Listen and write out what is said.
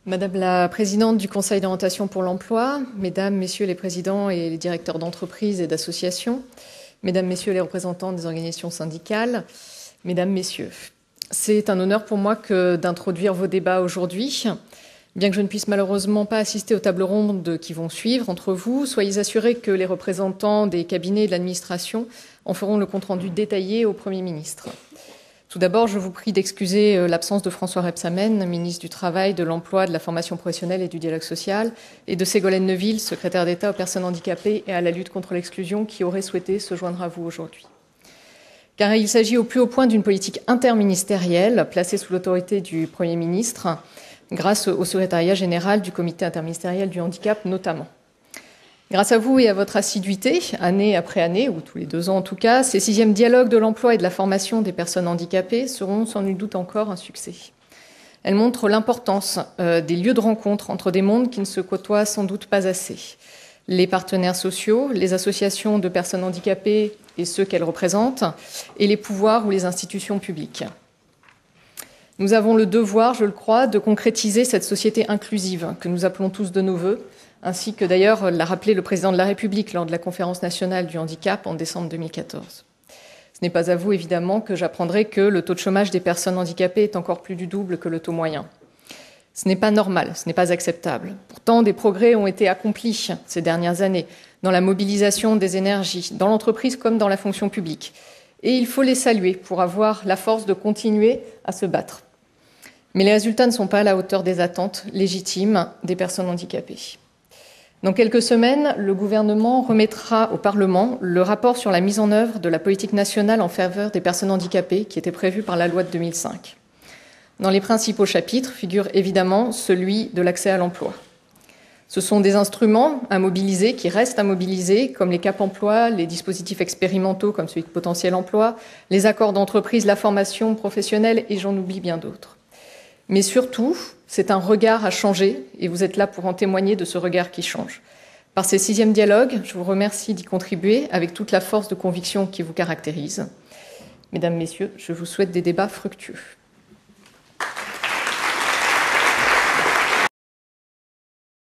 Madame la Présidente du Conseil d'orientation pour l'emploi, Mesdames, Messieurs les présidents et les directeurs d'entreprises et d'associations, Mesdames, Messieurs les représentants des organisations syndicales, Mesdames, Messieurs, c'est un honneur pour moi d'introduire vos débats aujourd'hui. Bien que je ne puisse malheureusement pas assister aux tables rondes qui vont suivre entre vous, soyez assurés que les représentants des cabinets et de l'administration en feront le compte-rendu détaillé au Premier ministre. Tout d'abord, je vous prie d'excuser l'absence de François Rebsamen, ministre du Travail, de l'Emploi, de la Formation professionnelle et du Dialogue social, et de Ségolène Neuville, secrétaire d'État aux personnes handicapées et à la lutte contre l'exclusion, qui aurait souhaité se joindre à vous aujourd'hui. Car il s'agit au plus haut point d'une politique interministérielle placée sous l'autorité du Premier ministre, grâce au secrétariat général du Comité interministériel du handicap notamment. Grâce à vous et à votre assiduité, année après année, ou tous les 2 ans en tout cas, ces 6e dialogues de l'emploi et de la formation des personnes handicapées seront sans nul doute encore un succès. Elles montrent l'importance des lieux de rencontre entre des mondes qui ne se côtoient sans doute pas assez. Les partenaires sociaux, les associations de personnes handicapées et ceux qu'elles représentent, et les pouvoirs ou les institutions publiques. Nous avons le devoir, je le crois, de concrétiser cette société inclusive que nous appelons tous de nos vœux, ainsi que d'ailleurs l'a rappelé le président de la République lors de la conférence nationale du handicap en décembre 2014. Ce n'est pas à vous, évidemment, que j'apprendrai que le taux de chômage des personnes handicapées est encore plus du double que le taux moyen. Ce n'est pas normal, ce n'est pas acceptable. Pourtant, des progrès ont été accomplis ces dernières années dans la mobilisation des énergies, dans l'entreprise comme dans la fonction publique. Et il faut les saluer pour avoir la force de continuer à se battre. Mais les résultats ne sont pas à la hauteur des attentes légitimes des personnes handicapées. Dans quelques semaines, le gouvernement remettra au Parlement le rapport sur la mise en œuvre de la politique nationale en faveur des personnes handicapées qui était prévue par la loi de 2005. Dans les principaux chapitres figure évidemment celui de l'accès à l'emploi. Ce sont des instruments à mobiliser, qui restent à mobiliser, comme les Cap Emploi, les dispositifs expérimentaux comme celui de Potentiel Emploi, les accords d'entreprise, la formation professionnelle et j'en oublie bien d'autres. Mais surtout, c'est un regard à changer et vous êtes là pour en témoigner de ce regard qui change. Par ces 6e dialogues, je vous remercie d'y contribuer avec toute la force de conviction qui vous caractérise. Mesdames, Messieurs, je vous souhaite des débats fructueux.